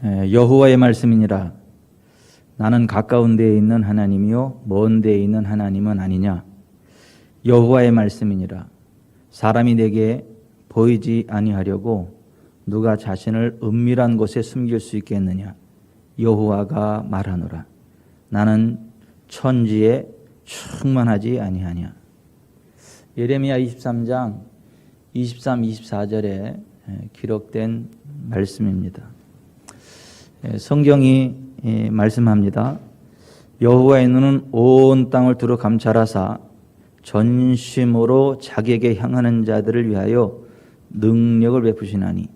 여호와의 말씀이니라. 나는 가까운 데에 있는 하나님이요 먼 데에 있는 하나님은 아니냐. 여호와의 말씀이니라. 사람이 내게 보이지 아니하려고 누가 자신을 은밀한 곳에 숨길 수 있겠느냐. 여호와가 말하노라. 나는 천지에 충만하지 아니하냐. 예레미야 23장 23, 24절에 기록된 말씀입니다. 성경이 말씀합니다. 여호와의 눈은 온 땅을 두루 감찰하사 전심으로 자기에게 향하는 자들을 위하여 능력을 베푸시나니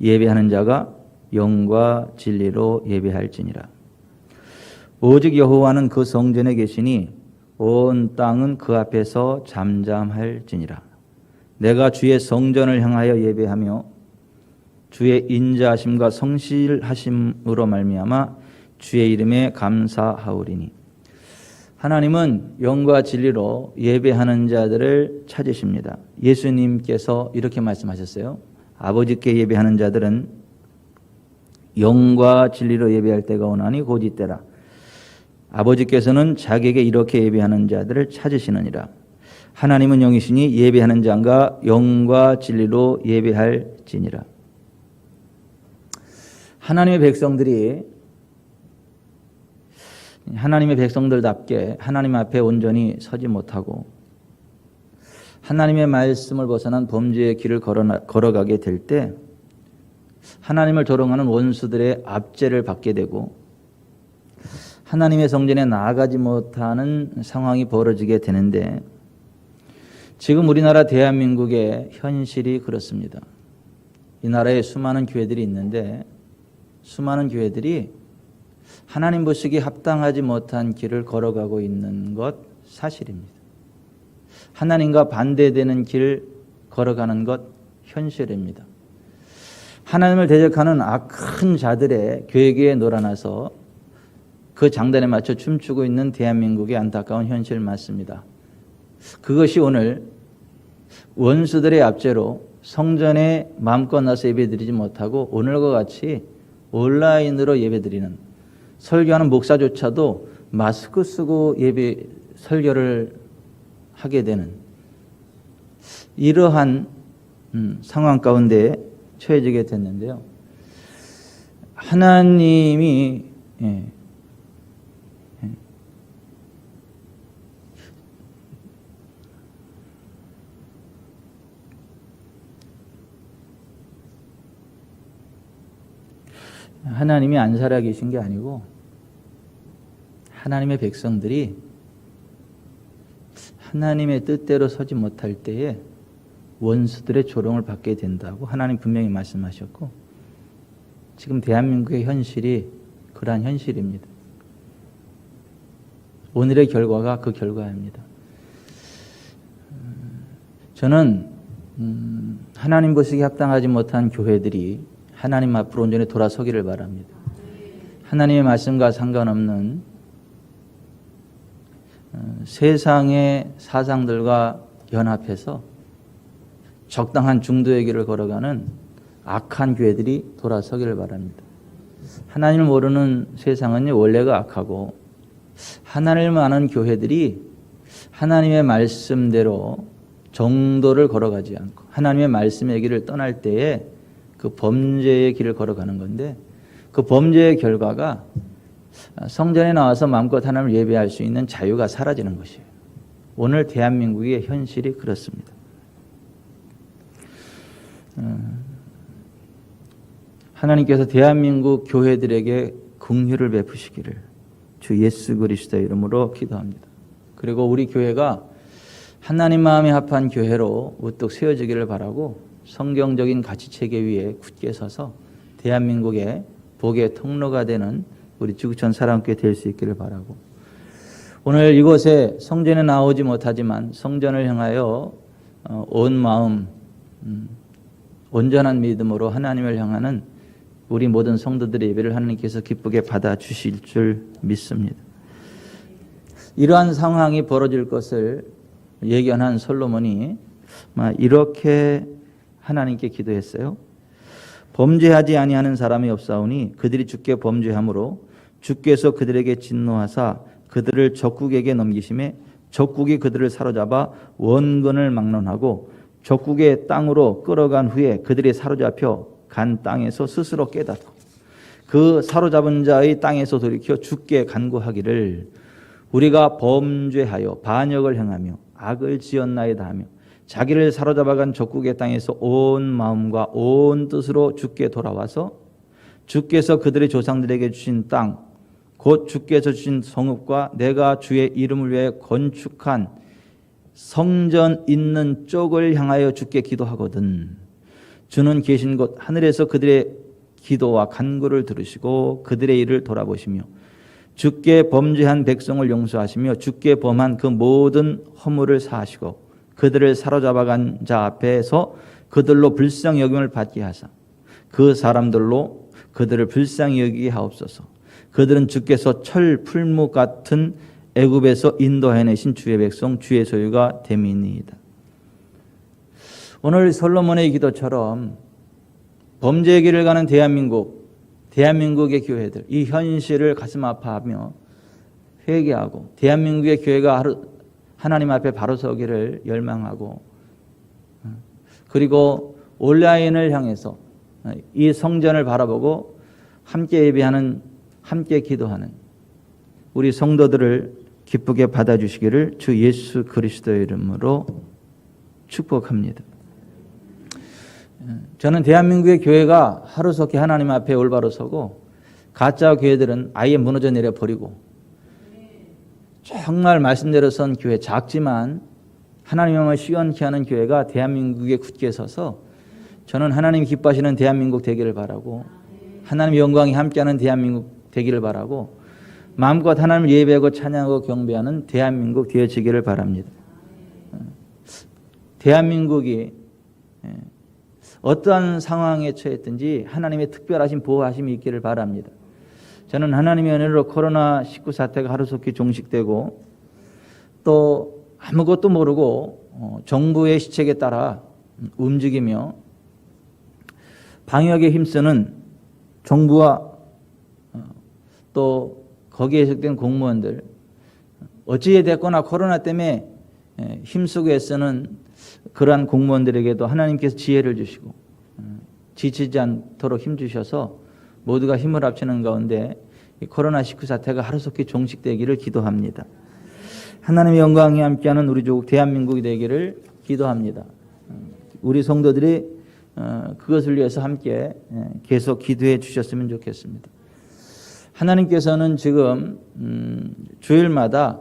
예배하는 자가 영과 진리로 예배할지니라. 오직 여호와는 그 성전에 계시니 온 땅은 그 앞에서 잠잠할지니라. 내가 주의 성전을 향하여 예배하며 주의 인자하심과 성실하심으로 말미암아 주의 이름에 감사하오리니. 하나님은 영과 진리로 예배하는 자들을 찾으십니다. 예수님께서 이렇게 말씀하셨어요. 아버지께 예배하는 자들은 영과 진리로 예배할 때가 오나니 곧 이때라. 아버지께서는 자기에게 이렇게 예배하는 자들을 찾으시느니라. 하나님은 영이시니 예배하는 자가 영과 진리로 예배할지니라. 하나님의 백성들답게 하나님 앞에 온전히 서지 못하고 하나님의 말씀을 벗어난 범죄의 길을 걸어가게 될 때 하나님을 조롱하는 원수들의 압제를 받게 되고 하나님의 성전에 나아가지 못하는 상황이 벌어지게 되는데, 지금 우리나라 대한민국의 현실이 그렇습니다. 이 나라에 수많은 교회들이 있는데 수많은 교회들이 하나님 보시기에 합당하지 못한 길을 걸어가고 있는 것 사실입니다. 하나님과 반대되는 길 걸어가는 것 현실입니다. 하나님을 대적하는 악한 자들의 괴계에 놀아나서 그 장단에 맞춰 춤추고 있는 대한민국의 안타까운 현실 맞습니다. 그것이 오늘 원수들의 압제로 성전에 마음껏 나서 예배드리지 못하고 오늘과 같이 온라인으로 예배드리는, 설교하는 목사조차도 마스크 쓰고 설교를 하게 되는 이러한 상황 가운데 처해지게 됐는데요. 하나님이 하나님이 안 살아 계신 게 아니고 하나님의 백성들이 하나님의 뜻대로 서지 못할 때에 원수들의 조롱을 받게 된다고 하나님 분명히 말씀하셨고, 지금 대한민국의 현실이 그러한 현실입니다. 오늘의 결과가 그 결과입니다. 저는 하나님 보시기에 합당하지 못한 교회들이 하나님 앞으로 온전히 돌아서기를 바랍니다. 하나님의 말씀과 상관없는 세상의 사상들과 연합해서 적당한 중도의 길을 걸어가는 악한 교회들이 돌아서기를 바랍니다. 하나님을 모르는 세상은 원래가 악하고, 하나님을 아는 교회들이 하나님의 말씀대로 정도를 걸어가지 않고 하나님의 말씀의 길을 떠날 때에 그 범죄의 길을 걸어가는 건데, 그 범죄의 결과가 성전에 나와서 마음껏 하나님을 예배할 수 있는 자유가 사라지는 것이에요. 오늘 대한민국의 현실이 그렇습니다. 하나님께서 대한민국 교회들에게 긍휼을 베푸시기를 주 예수 그리스도의 이름으로 기도합니다. 그리고 우리 교회가 하나님 마음에 합한 교회로 우뚝 세워지기를 바라고, 성경적인 가치체계 위에 굳게 서서 대한민국의 복의 통로가 되는 우리 지구촌 사랑교회 될 수 있기를 바라고, 오늘 이곳에 성전에 나오지 못하지만 성전을 향하여 온 마음 온전한 믿음으로 하나님을 향하는 우리 모든 성도들의 예배를 하나님께서 기쁘게 받아주실 줄 믿습니다. 이러한 상황이 벌어질 것을 예견한 솔로몬이 이렇게 하나님께 기도했어요. 범죄하지 아니하는 사람이 없사오니 그들이 주께 범죄함으로 주께서 그들에게 진노하사 그들을 적국에게 넘기심에 적국이 그들을 사로잡아 원근을 막론하고 적국의 땅으로 끌어간 후에 그들이 사로잡혀 간 땅에서 스스로 깨닫고 그 사로잡은 자의 땅에서 돌이켜 주께 간구하기를 우리가 범죄하여 반역을 행하며 악을 지었나이다 하며 자기를 사로잡아간 적국의 땅에서 온 마음과 온 뜻으로 주께 돌아와서 주께서 그들의 조상들에게 주신 땅 곧 주께서 주신 성읍과 내가 주의 이름을 위해 건축한 성전 있는 쪽을 향하여 주께 기도하거든 주는 계신 곳 하늘에서 그들의 기도와 간구를 들으시고 그들의 일을 돌아보시며 주께 범죄한 백성을 용서하시며 주께 범한 그 모든 허물을 사하시고 그들을 사로잡아간 자 앞에서 그들로 불쌍히 여김을 받게 하사 그 사람들로 그들을 불쌍히 여기게 하옵소서. 그들은 주께서 철 풀무 같은 애굽에서 인도해내신 주의 백성 주의 소유가 됨이니이다. 오늘 솔로몬의 기도처럼 범죄의 길을 가는 대한민국의 교회들 이 현실을 가슴 아파하며 회개하고 대한민국의 교회가 하나님 앞에 바로 서기를 열망하고 그리고 온라인을 향해서 이 성전을 바라보고 함께 예배하는 함께 기도하는 우리 성도들을 기쁘게 받아주시기를 주 예수 그리스도의 이름으로 축복합니다. 저는 대한민국의 교회가 하루속히 하나님 앞에 올바로 서고 가짜 교회들은 아예 무너져 내려버리고 정말 말씀대로 선 교회 작지만 하나님을 시원케 하는 교회가 대한민국에 굳게 서서 저는 하나님 기뻐하시는 대한민국 되기를 바라고 하나님의 영광이 함께하는 대한민국 되기를 바라고 마음껏 하나님을 예배하고 찬양하고 경배하는 대한민국 되어지기를 바랍니다. 대한민국이 어떠한 상황에 처했든지 하나님의 특별하신 보호하심이 있기를 바랍니다. 저는 하나님의 은혜로 코로나19 사태가 하루속히 종식되고 또 아무것도 모르고 정부의 시책에 따라 움직이며 방역에 힘쓰는 정부와 또 거기에 속된 공무원들 어찌에 됐거나 코로나 때문에 힘쓰고 애쓰는 그러한 공무원들에게도 하나님께서 지혜를 주시고 지치지 않도록 힘주셔서 모두가 힘을 합치는 가운데 이 코로나19 사태가 하루속히 종식되기를 기도합니다. 하나님의 영광이 함께하는 우리 조국 대한민국이 되기를 기도합니다. 우리 성도들이 그것을 위해서 함께 계속 기도해 주셨으면 좋겠습니다. 하나님께서는 지금 주일마다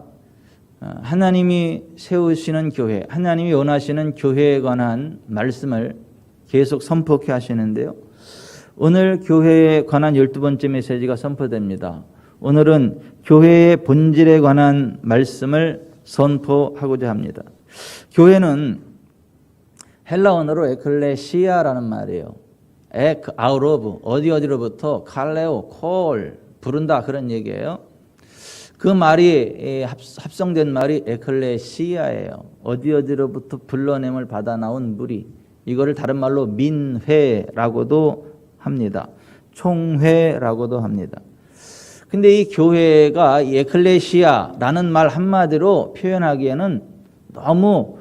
하나님이 세우시는 교회, 하나님이 원하시는 교회에 관한 말씀을 계속 선포케 하시는데요. 오늘 교회에 관한 12번째 메시지가 선포됩니다. 오늘은 교회의 본질에 관한 말씀을 선포하고자 합니다. 교회는 헬라 언어로 에클레시아라는 말이에요. out of, 어디로부터, 칼레오, 콜, 부른다 그런 얘기예요. 그 말이 합성된 말이 에클레시아예요. 어디로부터 불러냄을 받아 나온 무리. 이거를 다른 말로 민회라고도 합니다. 총회라고도 합니다. 근데 이 교회가 에클레시아라는 말 한마디로 표현하기에는 너무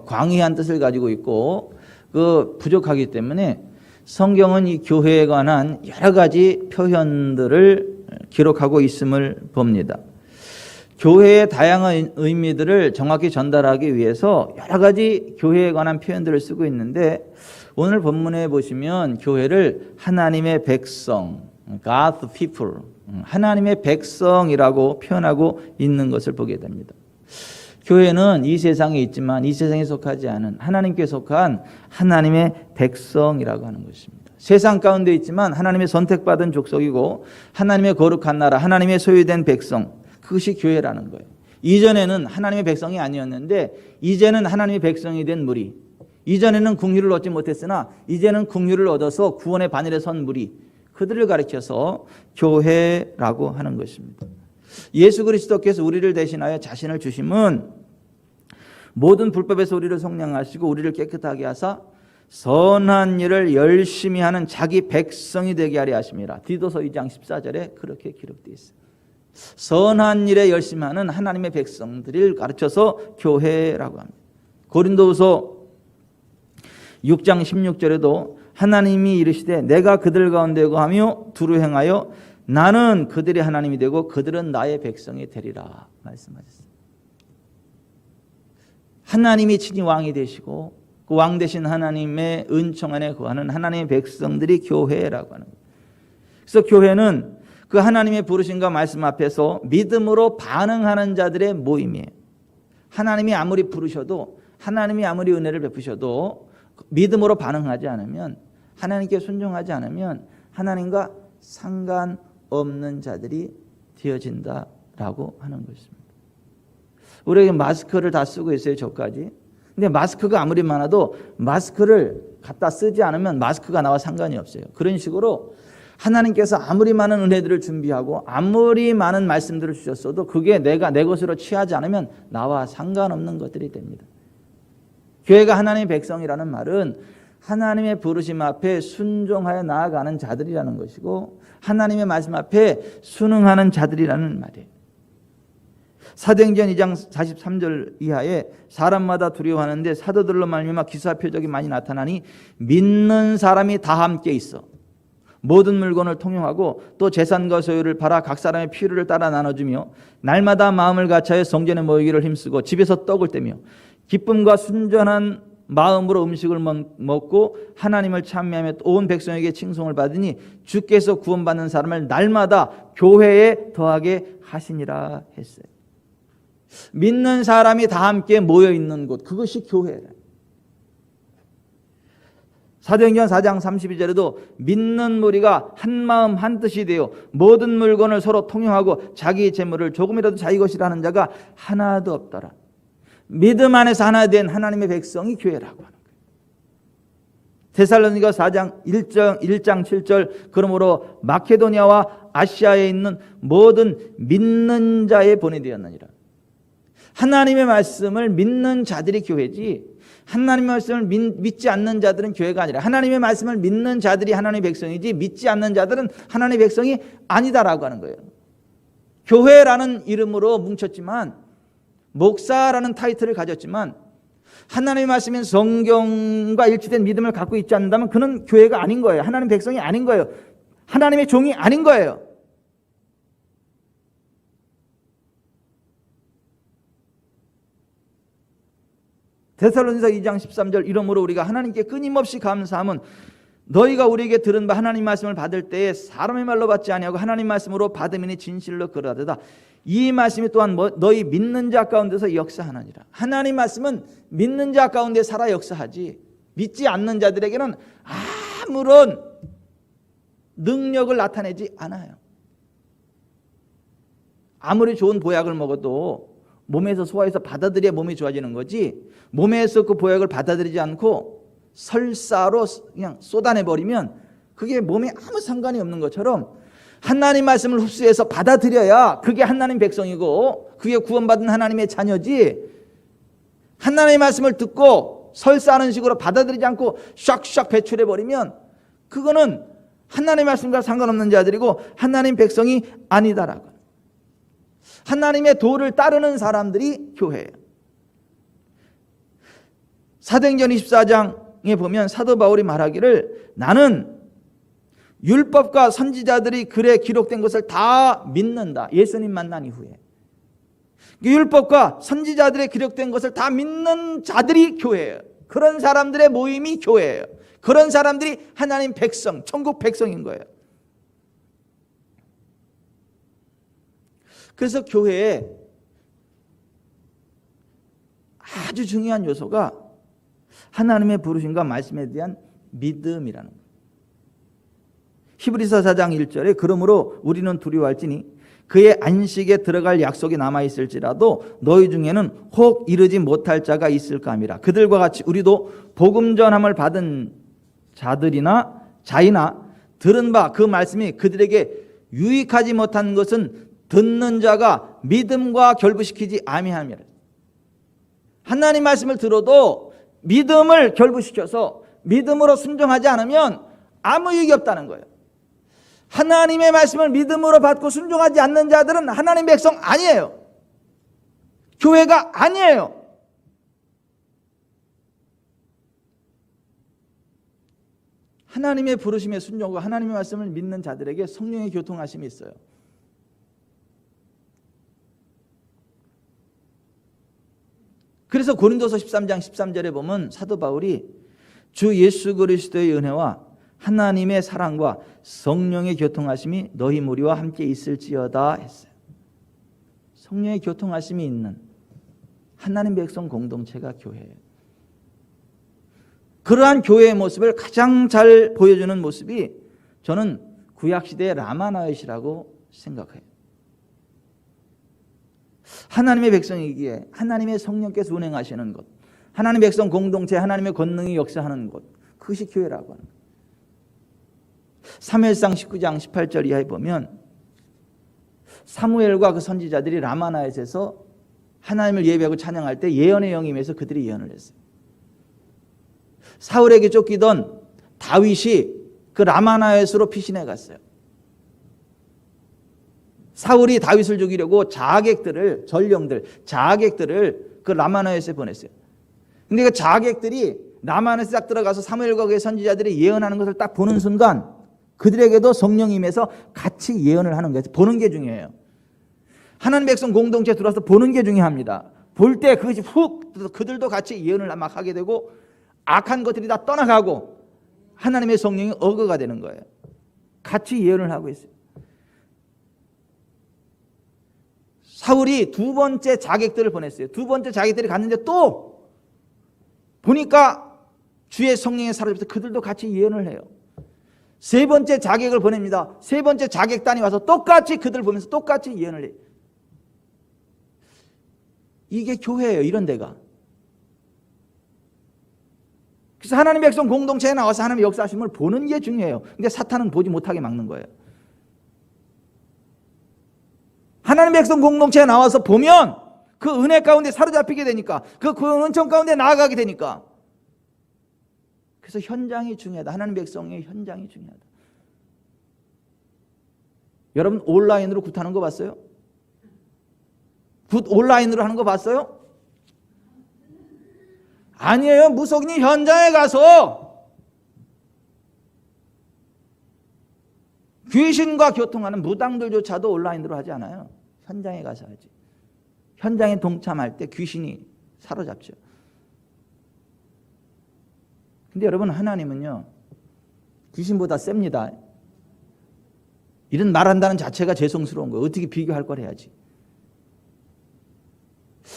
광의한 뜻을 가지고 있고 부족하기 때문에 성경은 이 교회에 관한 여러 가지 표현들을 기록하고 있음을 봅니다. 교회의 다양한 의미들을 정확히 전달하기 위해서 여러 가지 교회에 관한 표현들을 쓰고 있는데 오늘 본문에 보시면 교회를 하나님의 백성, God's people, 하나님의 백성이라고 표현하고 있는 것을 보게 됩니다. 교회는 이 세상에 있지만 이 세상에 속하지 않은 하나님께 속한 하나님의 백성이라고 하는 것입니다. 세상 가운데 있지만 하나님의 선택받은 족속이고 하나님의 거룩한 나라, 하나님의 소유된 백성, 그것이 교회라는 거예요. 이전에는 하나님의 백성이 아니었는데 이제는 하나님의 백성이 된 무리, 이전에는 긍휼을 얻지 못했으나 이제는 긍휼을 얻어서 구원의 반열에 선 무리, 그들을 가리켜서 교회라고 하는 것입니다. 예수 그리스도께서 우리를 대신하여 자신을 주심은 모든 불법에서 우리를 속량하시고 우리를 깨끗하게 하사 선한 일을 열심히 하는 자기 백성이 되게 하려 하심이라. 디도서 2장 14절에 그렇게 기록되어 있어요. 선한 일에 열심히 하는 하나님의 백성들을 가르쳐서 교회라고 합니다. 고린도후서 6장 16절에도 하나님이 이르시되 내가 그들 가운데 거하며 두루 행하여 나는 그들의 하나님이 되고 그들은 나의 백성이 되리라 말씀하셨어요. 하나님이 친히 왕이 되시고 그 왕 되신 하나님의 은총 안에 거하는 하나님의 백성들이 교회라고 하는 거예요. 그래서 교회는 그 하나님의 부르심과 말씀 앞에서 믿음으로 반응하는 자들의 모임이에요. 하나님이 아무리 부르셔도, 하나님이 아무리 은혜를 베푸셔도 믿음으로 반응하지 않으면, 하나님께 순종하지 않으면 하나님과 상관없는 자들이 되어진다라고 하는 것입니다. 우리에게 마스크를 다 쓰고 있어요, 저까지. 근데 마스크가 아무리 많아도 마스크를 갖다 쓰지 않으면 마스크가 나와 상관이 없어요. 그런 식으로 하나님께서 아무리 많은 은혜들을 준비하고 아무리 많은 말씀들을 주셨어도 그게 내가 내 것으로 취하지 않으면 나와 상관없는 것들이 됩니다. 교회가 하나님의 백성이라는 말은 하나님의 부르심 앞에 순종하여 나아가는 자들이라는 것이고 하나님의 말씀 앞에 순응하는 자들이라는 말이에요. 사도행전 2장 43절 이하에 사람마다 두려워하는데 사도들로 말미암아 기사 표적이 많이 나타나니 믿는 사람이 다 함께 있어 모든 물건을 통용하고 또 재산과 소유를 팔아 각 사람의 필요를 따라 나눠주며 날마다 마음을 같이하여 성전에 모이기를 힘쓰고 집에서 떡을 떼며 기쁨과 순전한 마음으로 음식을 먹고 하나님을 찬미하며 온 백성에게 칭송을 받으니 주께서 구원받는 사람을 날마다 교회에 더하게 하시니라 했어요. 믿는 사람이 다 함께 모여 있는 곳, 그것이 교회래. 사도행전 4장 32절에도 믿는 무리가 한 마음 한 뜻이 되어 모든 물건을 서로 통용하고 자기 재물을 조금이라도 자기 것이라는 자가 하나도 없더라. 믿음 안에서 하나 된 하나님의 백성이 교회라고 하는 거예요. 데살로니가 4장 1장 7절 그러므로 마케도니아와 아시아에 있는 모든 믿는 자에 보내되었느니라. 하나님의 말씀을 믿는 자들이 교회지 하나님의 말씀을 믿지 않는 자들은 교회가 아니라 하나님의 말씀을 믿는 자들이 하나님의 백성이지 믿지 않는 자들은 하나님의 백성이 아니다라고 하는 거예요. 교회라는 이름으로 뭉쳤지만 목사라는 타이틀을 가졌지만 하나님의 말씀인 성경과 일치된 믿음을 갖고 있지 않는다면 그는 교회가 아닌 거예요. 하나님의 백성이 아닌 거예요. 하나님의 종이 아닌 거예요. 데살로니가 2장 13절 이러므로 우리가 하나님께 끊임없이 감사함은 너희가 우리에게 들은 바 하나님 말씀을 받을 때에 사람의 말로 받지 아니하고 하나님 말씀으로 받음이니 진실로 그러하도다. 이 말씀이 또한 너희 믿는 자 가운데서 역사하느니라. 하나님 말씀은 믿는 자 가운데 살아 역사하지 믿지 않는 자들에게는 아무런 능력을 나타내지 않아요. 아무리 좋은 보약을 먹어도 몸에서 소화해서 받아들여야 몸이 좋아지는 거지 몸에서 그 보약을 받아들이지 않고 설사로 그냥 쏟아내버리면 그게 몸에 아무 상관이 없는 것처럼 하나님 말씀을 흡수해서 받아들여야 그게 하나님 백성이고 그게 구원받은 하나님의 자녀지 하나님의 말씀을 듣고 설사하는 식으로 받아들이지 않고 샥샥 배출해버리면 그거는 하나님의 말씀과 상관없는 자들이고 하나님 백성이 아니다라고. 하나님의 도를 따르는 사람들이 교회예요. 사도행전 24장에 보면 사도 바울이 말하기를 나는 율법과 선지자들이 글에 기록된 것을 다 믿는다. 예수님 만난 이후에 율법과 선지자들에 기록된 것을 다 믿는 자들이 교회예요. 그런 사람들의 모임이 교회예요. 그런 사람들이 하나님 백성, 천국 백성인 거예요. 그래서 교회에 아주 중요한 요소가 하나님의 부르심과 말씀에 대한 믿음이라는 거예요. 히브리서 4장 1절에 그러므로 우리는 두려워할지니 그의 안식에 들어갈 약속이 남아있을지라도 너희 중에는 혹 이르지 못할 자가 있을까 함이라. 그들과 같이 우리도 복음 전함을 받은 자들이나 자이나 들은 바 그 말씀이 그들에게 유익하지 못한 것은 듣는 자가 믿음과 결부시키지 아니함이라. 하나님 말씀을 들어도 믿음을 결부시켜서 믿음으로 순종하지 않으면 아무 이익이 없다는 거예요. 하나님의 말씀을 믿음으로 받고 순종하지 않는 자들은 하나님의 백성 아니에요. 교회가 아니에요. 하나님의 부르심에 순종하고 하나님의 말씀을 믿는 자들에게 성령의 교통하심이 있어요. 그래서 고린도서 13장 13절에 보면 사도 바울이 주 예수 그리스도의 은혜와 하나님의 사랑과 성령의 교통하심이 너희 무리와 함께 있을지어다 했어요. 성령의 교통하심이 있는 하나님 백성 공동체가 교회예요. 그러한 교회의 모습을 가장 잘 보여주는 모습이 저는 구약시대의 라마나잇이라고 생각해요. 하나님의 백성이기에 하나님의 성령께서 운행하시는 것, 하나님의 백성 공동체, 하나님의 권능이 역사하는 것, 그것이 교회라고 하는 거예요. 사무엘상 19장 18절 이하에 보면 사무엘과 그 선지자들이 라마나잇에서 하나님을 예배하고 찬양할 때 예언의 영이 임해서 그들이 예언을 했어요. 사울에게 쫓기던 다윗이 그 라마나잇으로 피신해 갔어요. 사울이 다윗을 죽이려고 자객들을, 전령들, 자객들을 그 라마나잇에 보냈어요. 근데 그 자객들이 라마나잇에 딱 들어가서 사무엘과 그의 선지자들이 예언하는 것을 딱 보는 순간 그들에게도 성령이 임해서 같이 예언을 하는 거예요. 보는 게 중요해요. 하나님 백성 공동체에 들어와서 보는 게 중요합니다. 볼 때 그것이 훅 그들도 같이 예언을 막 하게 되고 악한 것들이 다 떠나가고 하나님의 성령이 어거가 되는 거예요. 같이 예언을 하고 있어요. 사울이 두 번째 자객들을 보냈어요. 두 번째 자객들이 갔는데 또 보니까 주의 성령에 사로잡혀서 그들도 같이 예언을 해요. 세 번째 자객을 보냅니다. 세 번째 자객단이 와서 똑같이 그들 보면서 똑같이 예언을 해요. 이게 교회예요. 이런 데가. 그래서 하나님 백성 공동체에 나와서 하나님의 역사하심을 보는 게 중요해요. 근데 사탄은 보지 못하게 막는 거예요. 하나님 백성 공동체에 나와서 보면 그 은혜 가운데 사로잡히게 되니까 그 은총 가운데 나아가게 되니까. 그래서 현장이 중요하다. 하나님 백성의 현장이 중요하다. 여러분 온라인으로 굿하는 거 봤어요? 굿 온라인으로 하는 거 봤어요? 아니에요. 무속인이 현장에 가서 귀신과 교통하는 무당들조차도 온라인으로 하지 않아요. 현장에 가서 하지. 현장에 동참할 때 귀신이 사로잡죠. 근데 여러분 하나님은요 귀신보다 셉니다. 이런 말한다는 자체가 죄송스러운 거예요. 어떻게 비교할 걸 해야지.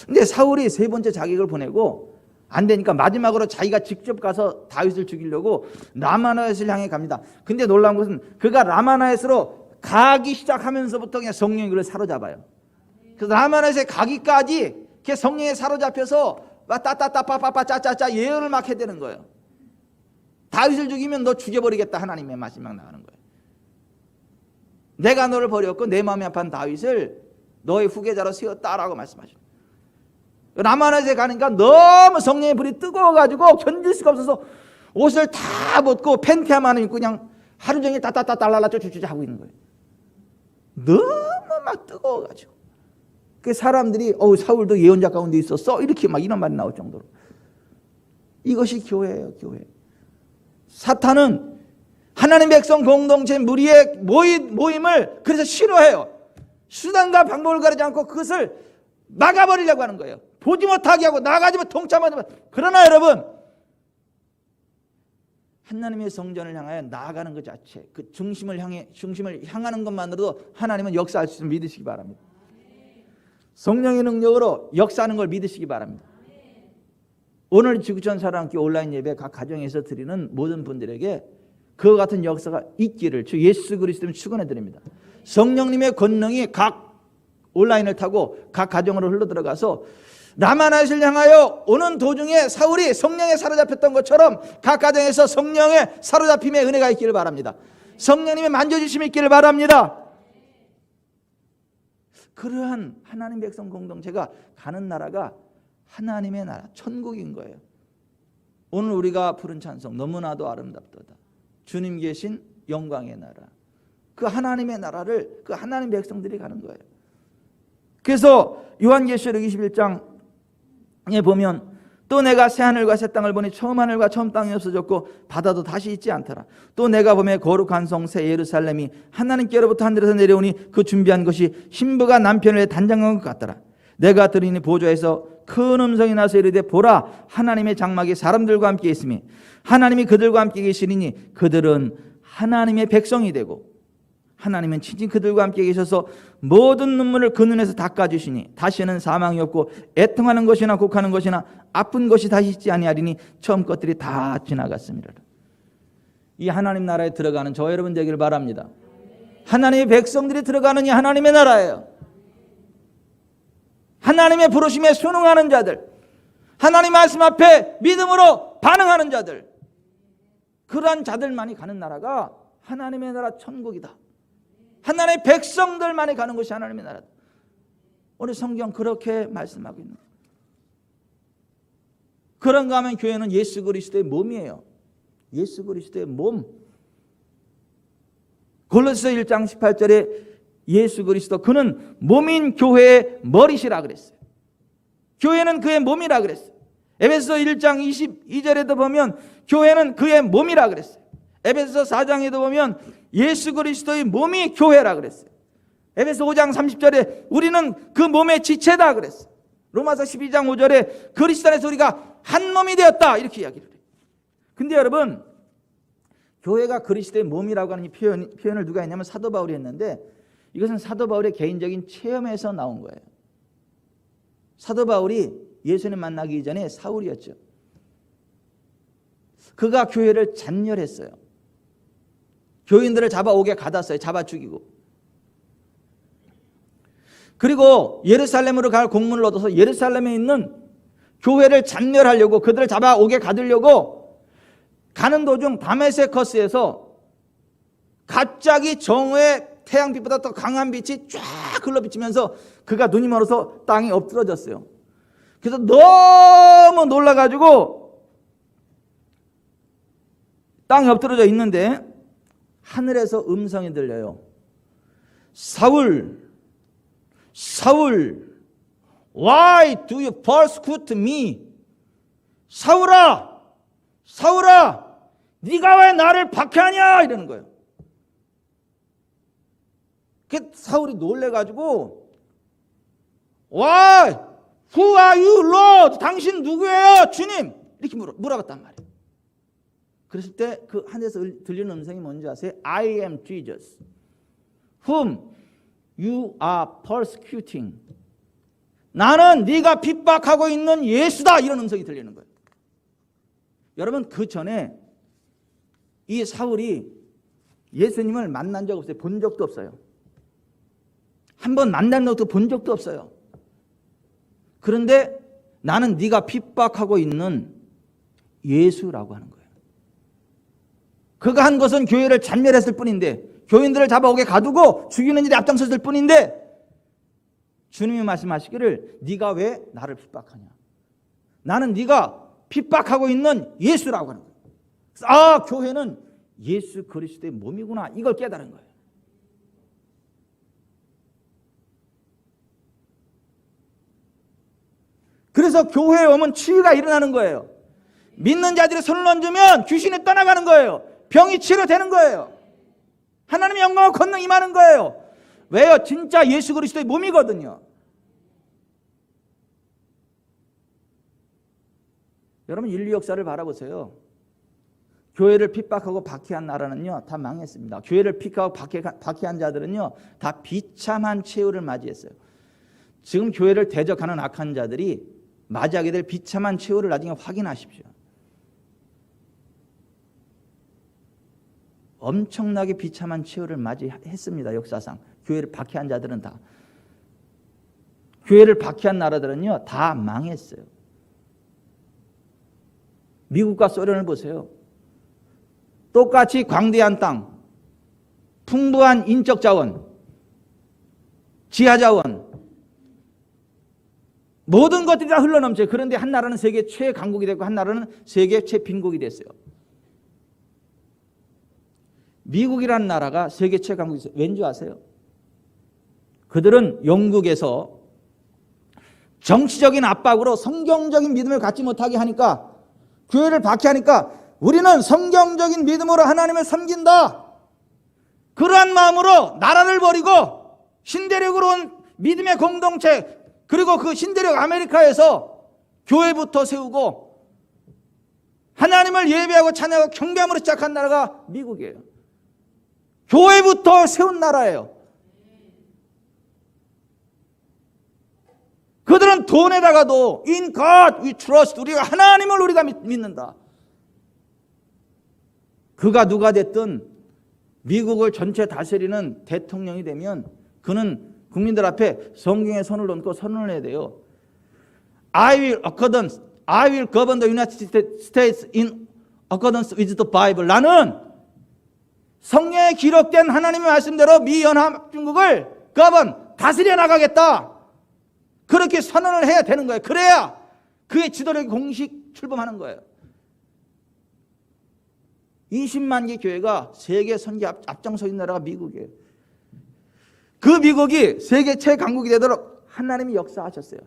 근데 사울이 세 번째 자객을 보내고 안 되니까 마지막으로 자기가 직접 가서 다윗을 죽이려고 라마나잇을 향해 갑니다. 근데 놀라운 것은 그가 라마나잇으로 가기 시작하면서부터 그냥 성령이 그를 사로잡아요. 그래서 라마나잇에 가기까지 성령에 사로잡혀서 따따따빠빠빠 짜짜짜 예언을 막 해대는 거예요. 다윗을 죽이면 너 죽여버리겠다. 하나님의 말씀이 막 나가는 거예요. 내가 너를 버렸고 내 마음이 아픈 다윗을 너의 후계자로 세웠다라고 말씀하시죠. 라마나잇에 가니까 너무 성령의 불이 뜨거워가지고 견딜 수가 없어서 옷을 다 벗고 팬티 하나 입고 그냥 하루 종일 따따따 딸랄라 쭈쭈쭈 하고 있는 거예요. 너무 막 뜨거워가지고. 그 사람들이 사울도 예언자 가운데 있었어? 이렇게 막 이런 말이 나올 정도로. 이것이 교회예요. 교회. 사탄은 하나님 백성 공동체 무리의 모임을 그래서 싫어해요. 수단과 방법을 가리지 않고 그것을 막아버리려고 하는 거예요. 보지 못하게 하고 나가지 못 동참하지 못. 그러나 여러분 하나님의 성전을 향하여 나아가는 것 자체, 그 중심을 향하는 것만으로도 하나님은 역사할 수 있음을 믿으시기 바랍니다. 성령의 능력으로 역사하는 걸 믿으시기 바랍니다. 오늘 지구촌 사랑학교 온라인 예배 각 가정에서 드리는 모든 분들에게 그와 같은 역사가 있기를 주 예수 그리스도는 축원해 드립니다. 성령님의 권능이 각 온라인을 타고 각 가정으로 흘러들어가서 라마나잇을 향하여 오는 도중에 사울이 성령에 사로잡혔던 것처럼 각 가정에서 성령의 사로잡힘의 은혜가 있기를 바랍니다. 성령님의 만져주심이 있기를 바랍니다. 그러한 하나님 백성 공동체가 가는 나라가 하나님의 나라, 천국인 거예요. 오늘 우리가 부른 찬송 너무나도 아름답도다. 주님 계신 영광의 나라. 그 하나님의 나라를 그 하나님 백성들이 가는 거예요. 그래서 요한계시록 21장에 보면 또 내가 새 하늘과 새 땅을 보니 처음 하늘과 처음 땅이 없어졌고 바다도 다시 있지 않더라. 또 내가 보매 거룩한 성 새 예루살렘이 하나님께로부터 하늘에서 내려오니 그 준비한 것이 신부가 남편을 단장한 것 같더라. 내가 들으니 보좌에서 큰 음성이 나서 이르되 보라 하나님의 장막이 사람들과 함께 있으니 하나님이 그들과 함께 계시리니 그들은 하나님의 백성이 되고 하나님은 친히 그들과 함께 계셔서 모든 눈물을 그 눈에서 닦아주시니 다시는 사망이 없고 애통하는 것이나 곡하는 것이나 아픈 것이 다시 있지 아니하리니 처음 것들이 다 지나갔습니다. 이 하나님 나라에 들어가는 저 여러분 되기를 바랍니다. 하나님의 백성들이 들어가는 이 하나님의 나라예요. 하나님의 부르심에 순응하는 자들, 하나님 말씀 앞에 믿음으로 반응하는 자들, 그러한 자들만이 가는 나라가 하나님의 나라 천국이다. 하나님의 백성들만이 가는 것이 하나님의 나라다. 오늘 성경 그렇게 말씀하고 있는 거예요. 그런가 하면 교회는 예수 그리스도의 몸이에요. 예수 그리스도의 몸. 골로새서 1장 18절에 예수 그리스도 그는 몸인 교회의 머리시라 그랬어요. 교회는 그의 몸이라 그랬어요. 에베소서 1장 22절에도 보면 교회는 그의 몸이라 그랬어요. 에베소서 4장에도 보면 예수 그리스도의 몸이 교회라 그랬어요. 에베소 5장 30절에 우리는 그 몸의 지체다 그랬어요. 로마서 12장 5절에 그리스도 안에서 우리가 한 몸이 되었다 이렇게 이야기를 해요. 근데 여러분 교회가 그리스도의 몸이라고 하는 이 표현을 누가 했냐면 사도 바울이 했는데 이것은 사도 바울의 개인적인 체험에서 나온 거예요. 사도 바울이 예수님 만나기 이전에 사울이었죠. 그가 교회를 잔멸했어요. 교인들을 잡아오게 가뒀어요. 잡아 죽이고. 그리고 예루살렘으로 갈 공문을 얻어서 예루살렘에 있는 교회를 잔멸하려고 그들을 잡아오게 가두려고 가는 도중 다메세커스에서 갑자기 정오의 태양빛보다 더 강한 빛이 쫙 흘러비치면서 그가 눈이 멀어서 땅에 엎드러졌어요. 그래서 너무 놀라가지고 땅에 엎드러져 있는데 하늘에서 음성이 들려요. 사울, 사울, why do you persecute me? 사울아, 사울아, 네가 왜 나를 박해하냐? 이러는 거예요. 그 사울이 놀래가지고 Why? Who are you, Lord? 당신 누구예요, 주님? 이렇게 물어봤단 말이에요. 그랬을 때 그 하늘에서 들리는 음성이 뭔지 아세요? I am Jesus, whom you are persecuting. 나는 네가 핍박하고 있는 예수다. 이런 음성이 들리는 거예요. 여러분 그 전에 이 사울이 예수님을 만난 적 없어요. 본 적도 없어요. 한번 만난 적도 본 적도 없어요. 그런데 나는 네가 핍박하고 있는 예수라고 하는 거예요. 그가 한 것은 교회를 잔멸했을 뿐인데, 교인들을 잡아오게 가두고 죽이는 일에 앞장섰을 뿐인데, 주님이 말씀하시기를 네가 왜 나를 핍박하냐? 나는 네가 핍박하고 있는 예수라고 하는 거예요. 아, 교회는 예수 그리스도의 몸이구나, 이걸 깨달은 거예요. 그래서 교회에 오면 치유가 일어나는 거예요. 믿는 자들이 손을 얹으면 귀신이 떠나가는 거예요. 병이 치료되는 거예요. 하나님의 영광과 권능이 임하는 거예요. 왜요? 진짜 예수 그리스도의 몸이거든요. 여러분 인류 역사를 바라보세요. 교회를 핍박하고 박해한 나라는요 다 망했습니다. 교회를 핍박하고 박해한 자들은요 다 비참한 최후를 맞이했어요. 지금 교회를 대적하는 악한 자들이 맞이하게 될 비참한 최후를 나중에 확인하십시오. 엄청나게 비참한 최후를 맞이했습니다. 역사상 교회를 박해한 자들은 다. 교회를 박해한 나라들은요 다 망했어요. 미국과 소련을 보세요. 똑같이 광대한 땅, 풍부한 인적 자원, 지하 자원, 모든 것들이 다 흘러넘쳐요. 그런데 한 나라는 세계 최강국이 됐고 한 나라는 세계 최빈국이 됐어요. 미국이라는 나라가 세계 최강국이 있어요. 왠지 아세요? 그들은 영국에서 정치적인 압박으로 성경적인 믿음을 갖지 못하게 하니까, 교회를 박해하니까 우리는 성경적인 믿음으로 하나님을 섬긴다, 그러한 마음으로 나라를 버리고 신대륙으로 온 믿음의 공동체, 그리고 그 신대륙 아메리카에서 교회부터 세우고 하나님을 예배하고 찬양하고 경배함으로 시작한 나라가 미국이에요. 교회부터 세운 나라예요. 그들은 돈에다가도 In God we trust, 우리가 하나님을 우리가 믿는다. 그가 누가 됐든 미국을 전체 다스리는 대통령이 되면 그는 국민들 앞에 성경에 손을 얹고 선언을 해야 돼요. I will govern the United States in accordance with the Bible. 나는 성경에 기록된 하나님의 말씀대로 미 연합중국을 다스려 나가겠다. 그렇게 선언을 해야 되는 거예요. 그래야 그의 지도력이 공식 출범하는 거예요. 20만 개 교회가 세계 선교 앞장서 있는 나라가 미국이에요. 그 미국이 세계 최강국이 되도록 하나님이 역사하셨어요.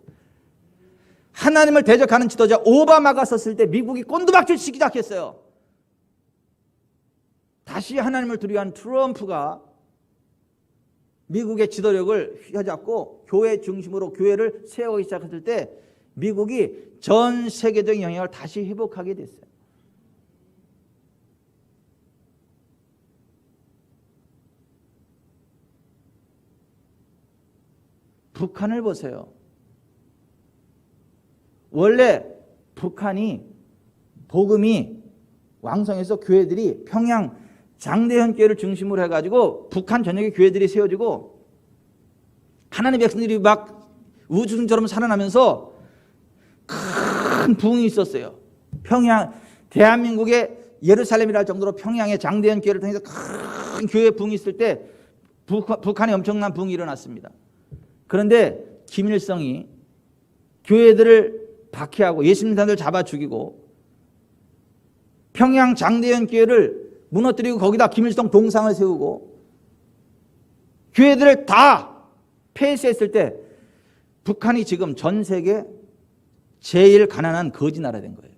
하나님을 대적하는 지도자 오바마가 썼을 때 미국이 꼰두박질 치기 시작했어요. 다시 하나님을 두려워한 트럼프가 미국의 지도력을 휘어잡고 교회 중심으로 교회를 세우기 시작했을 때 미국이 전 세계적인 영향을 다시 회복하게 됐어요. 북한을 보세요. 원래 북한이 복음이 왕성해서 교회들이 평양 장대현 교회를 중심으로 해가지고 북한 전역의 교회들이 세워지고 하나님의 백성들이 막 우주처럼 살아나면서 큰 부흥이 있었어요. 평양, 대한민국의 예루살렘이라 할 정도로 평양의 장대현 교회를 통해서 큰 교회 부흥이 있을 때 북한에 엄청난 부흥이 일어났습니다. 그런데 김일성이 교회들을 박해하고 예수님 사람들 잡아 죽이고 평양 장대현 교회를 무너뜨리고 거기다 김일성 동상을 세우고 교회들을 다 폐쇄했을 때 북한이 지금 전 세계 제일 가난한 거지 나라 된 거예요.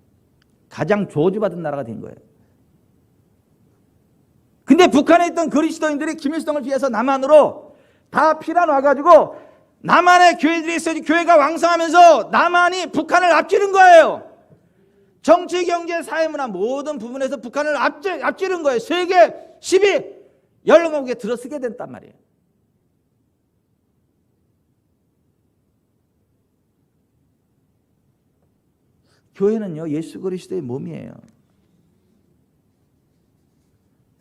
가장 저주받은 나라가 된 거예요. 근데 북한에 있던 그리스도인들이 김일성을 피해서 남한으로 다 피난 와가지고 남한의 교회들이 있어야지 교회가 왕성하면서 남한이 북한을 앞지른 거예요. 정치, 경제, 사회문화 모든 부분에서 북한을 앞지른 거예요. 세계 10위 연령국에 들어서게 됐단 말이에요. 교회는요, 예수 그리스도의 몸이에요.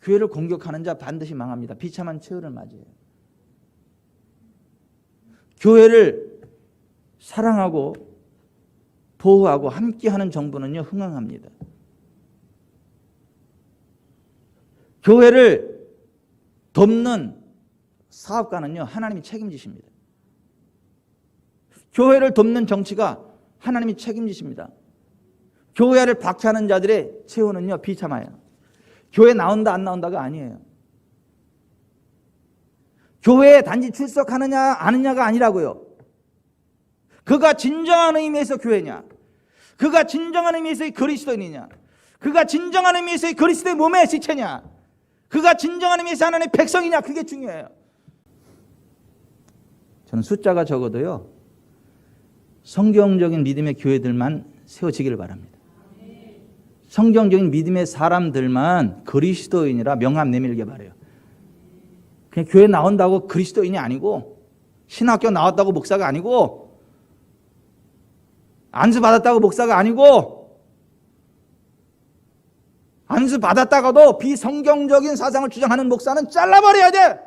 교회를 공격하는 자 반드시 망합니다. 비참한 최후를 맞이해요. 교회를 사랑하고 보호하고 함께하는 정부는요, 흥황합니다. 교회를 돕는 사업가는요, 하나님이 책임지십니다. 교회를 돕는 정치가 하나님이 책임지십니다. 교회를 박해하는 자들의 최후는요, 비참해요. 교회 나온다 안 나온다가 아니에요. 교회에 단지 출석하느냐 아느냐가 아니라고요. 그가 진정한 의미에서 교회냐, 그가 진정한 의미에서의 그리스도인이냐, 그가 진정한 의미에서의 그리스도의 몸의 지체냐, 그가 진정한 의미에서 하나님의 백성이냐, 그게 중요해요. 저는 숫자가 적어도요, 성경적인 믿음의 교회들만 세워지기를 바랍니다. 성경적인 믿음의 사람들만 그리스도인이라 명함 내밀게 바라요. 그냥 교회 나온다고 그리스도인이 아니고, 신학교 나왔다고 목사가 아니고, 안수 받았다고 목사가 아니고, 안수 받았다가도 비성경적인 사상을 주장하는 목사는 잘라버려야 돼.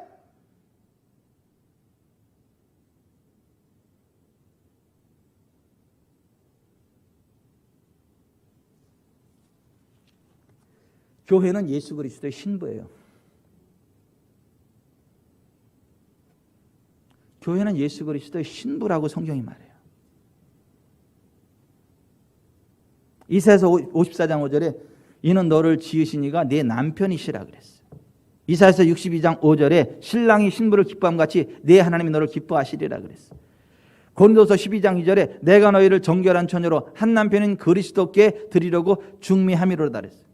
교회는 예수 그리스도의 신부예요. 교회는 예수 그리스도의 신부라고 성경이 말해요. 이사야서 54장 5절에 이는 너를 지으신 이가 내 남편이시라 그랬어요. 이사야서 62장 5절에 신랑이 신부를 기뻐함 같이 내 하나님이 너를 기뻐하시리라 그랬어요. 고린도서 12장 2절에 내가 너희를 정결한 처녀로 한 남편인 그리스도께 드리려고 중미함이로다 그랬어요.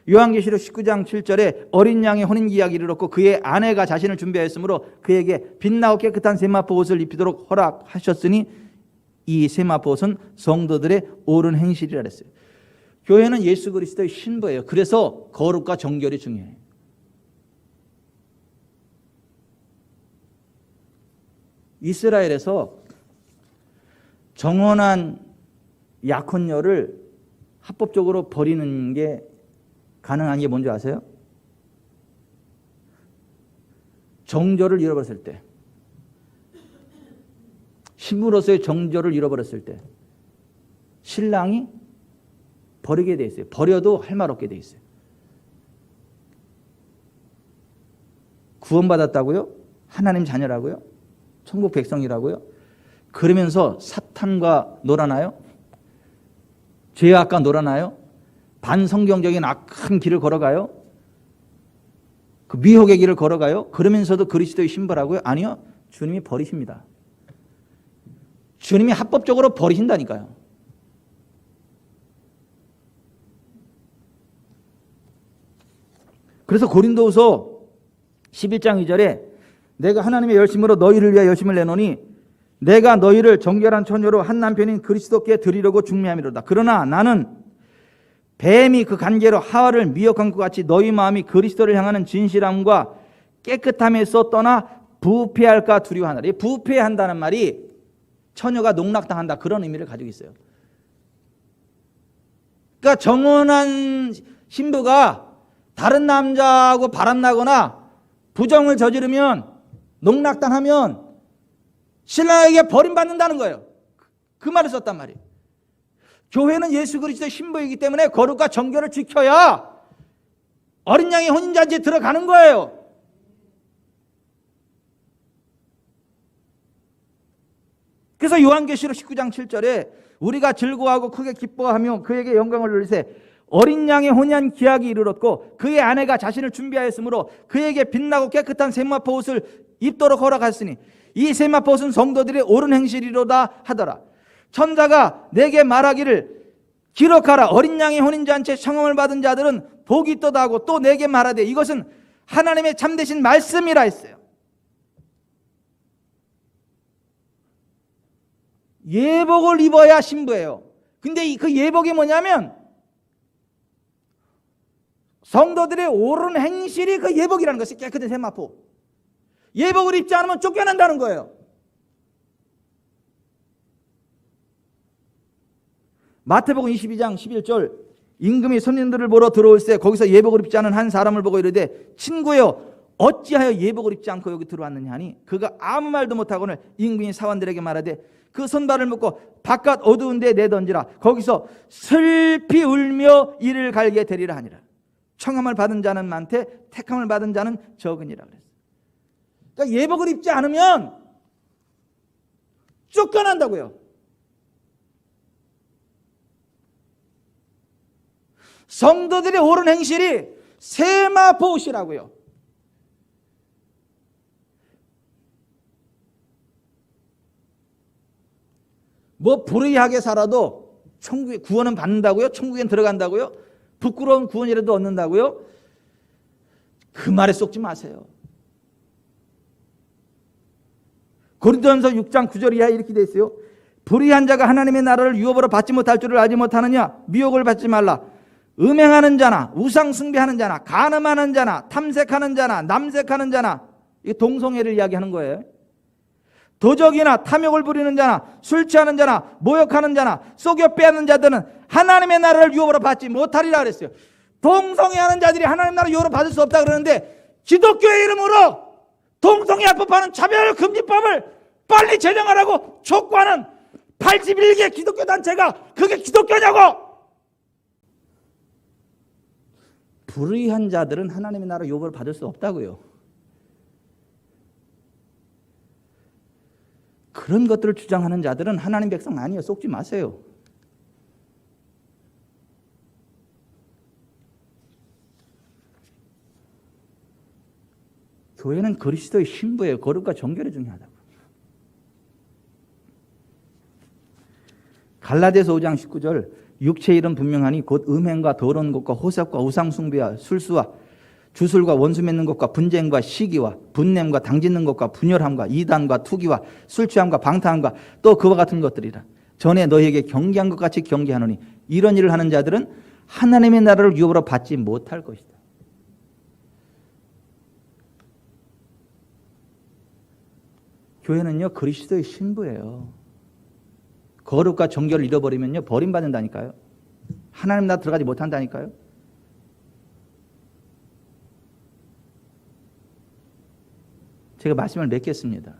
요한계시록 19장 7절에 어린 양의 혼인기약이 이르렀고 그의 아내가 자신을 준비하였으므로 그에게 빛나고 깨끗한 세마포 옷을 입히도록 허락하셨으니 이 세마포 옷은 성도들의 옳은 행실이라 그랬어요. 교회는 예수 그리스도의 신부예요. 그래서 거룩과 정결이 중요해요. 이스라엘에서 정혼한 약혼녀를 합법적으로 버리는 게 가능한 게 뭔지 아세요? 정절을 잃어버렸을 때, 신부로서의 정절을 잃어버렸을 때 신랑이 버리게 돼 있어요. 버려도 할 말 없게 돼 있어요. 구원받았다고요? 하나님 자녀라고요? 천국 백성이라고요? 그러면서 사탄과 놀아나요? 죄악과 놀아나요? 반성경적인 악한 길을 걸어가요? 그 미혹의 길을 걸어가요? 그러면서도 그리스도의 신부라고요? 아니요. 주님이 버리십니다. 주님이 합법적으로 버리신다니까요. 그래서 고린도후서 11장 2절에 내가 하나님의 열심으로 너희를 위하여 열심을 내노니 내가 너희를 정결한 처녀로 한 남편인 그리스도께 드리려고 중매함이로다. 그러나 나는 뱀이 그 간계로 하와를 미혹한 것 같이 너희 마음이 그리스도를 향하는 진실함과 깨끗함에서 떠나 부패할까 두려워하노라. 부패한다는 말이 처녀가 농락당한다 그런 의미를 가지고 있어요. 그러니까 정혼한 신부가 다른 남자하고 바람나거나 부정을 저지르면 농락당하면 신랑에게 버림받는다는 거예요. 그 말을 썼단 말이에요. 교회는 예수 그리스도의 신부이기 때문에 거룩과 정결을 지켜야 어린 양의 혼인잔치에 들어가는 거예요. 그래서 요한계시록 19장 7절에 우리가 즐거워하고 크게 기뻐하며 그에게 영광을 돌리세 어린 양의 혼인한 기약이 이르렀고 그의 아내가 자신을 준비하였으므로 그에게 빛나고 깨끗한 세마포 옷을 입도록 허락하였으니 이 세마포 옷은 성도들의 옳은 행실이로다 하더라. 천사가 내게 말하기를 기록하라. 어린 양의 혼인잔치에 청함을 받은 자들은 복이 있도다 하고 또 내게 말하되 이것은 하나님의 참되신 말씀이라 했어요. 예복을 입어야 신부예요. 근데 그 예복이 뭐냐면 성도들의 옳은 행실이 그 예복이라는 것이 깨끗한 세마포. 예복을 입지 않으면 쫓겨난다는 거예요. 마태복음 22장 11절 임금이 손님들을 보러 들어올세 거기서 예복을 입지 않은 한 사람을 보고 이르되 친구여 어찌하여 예복을 입지 않고 여기 들어왔느냐 하니 그가 아무 말도 못하고는 임금이 사원들에게 말하되 그 손발을 묶고 바깥 어두운 데에 내던지라 거기서 슬피 울며 이를 갈게 되리라 하니라. 청함을 받은 자는 많되 택함을 받은 자는 적으니라 그랬어요. 그러니까 예복을 입지 않으면 쫓겨난다고요. 성도들의 옳은 행실이 세마포 옷이라고요. 뭐 불의하게 살아도 천국에 구원은 받는다고요? 천국엔 들어간다고요? 부끄러운 구원이라도 얻는다고요? 그 말에 속지 마세요. 고린도전서 6장 9절 이하에 이렇게 되어 있어요. 불의한 자가 하나님의 나라를 유업으로 받지 못할 줄을 알지 못하느냐? 미혹을 받지 말라. 음행하는 자나 우상 숭배하는 자나 간음하는 자나 탐색하는 자나 남색하는 자나 이 동성애를 이야기하는 거예요. 도적이나 탐욕을 부리는 자나 술 취하는 자나 모욕하는 자나 속여 빼앗는 자들은 하나님의 나라를 유업으로 받지 못하리라 그랬어요. 동성애하는 자들이 하나님 나라 유업으로 받을 수 없다 그러는데 기독교의 이름으로 동성애 합법하는 차별금지법을 빨리 제정하라고 촉구하는 81개 기독교 단체가 그게 기독교냐고. 불의한 자들은 하나님의 나라 유업을 받을 수 없다고요. 그런 것들을 주장하는 자들은 하나님 백성 아니에요. 속지 마세요. 교회는 그리스도의 신부예요. 거룩과 정결이 중요하다고. 갈라디아서 5장 19절 육체의 일은 분명하니 곧 음행과 더러운 것과 호색과 우상숭배와 술수와 주술과 원수 맺는 것과 분쟁과 시기와 분냄과 당짓는 것과 분열함과 이단과 투기와 술취함과 방탕함과 또 그와 같은 것들이라. 전에 너희에게 경계한 것 같이 경계하노니 이런 일을 하는 자들은 하나님의 나라를 유업으로 받지 못할 것이다. 교회는요 그리스도의 신부예요. 거룩과 정결을 잃어버리면요 버림받는다니까요. 하나님 나라 들어가지 못한다니까요. 제가 말씀을 맺겠습니다.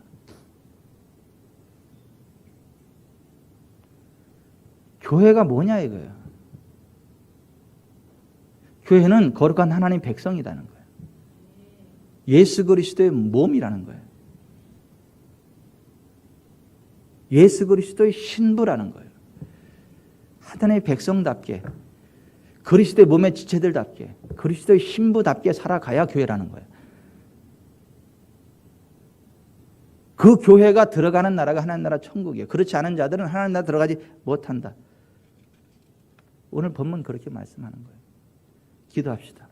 교회가 뭐냐 이거예요. 교회는 거룩한 하나님 백성이라는 거예요. 예수 그리스도의 몸이라는 거예요. 예수 그리스도의 신부라는 거예요. 하나님의 백성답게 그리스도의 몸의 지체들답게 그리스도의 신부답게 살아가야 교회라는 거예요. 그 교회가 들어가는 나라가 하나님 나라 천국이에요. 그렇지 않은 자들은 하나님 나라 들어가지 못한다. 오늘 본문 그렇게 말씀하는 거예요. 기도합시다.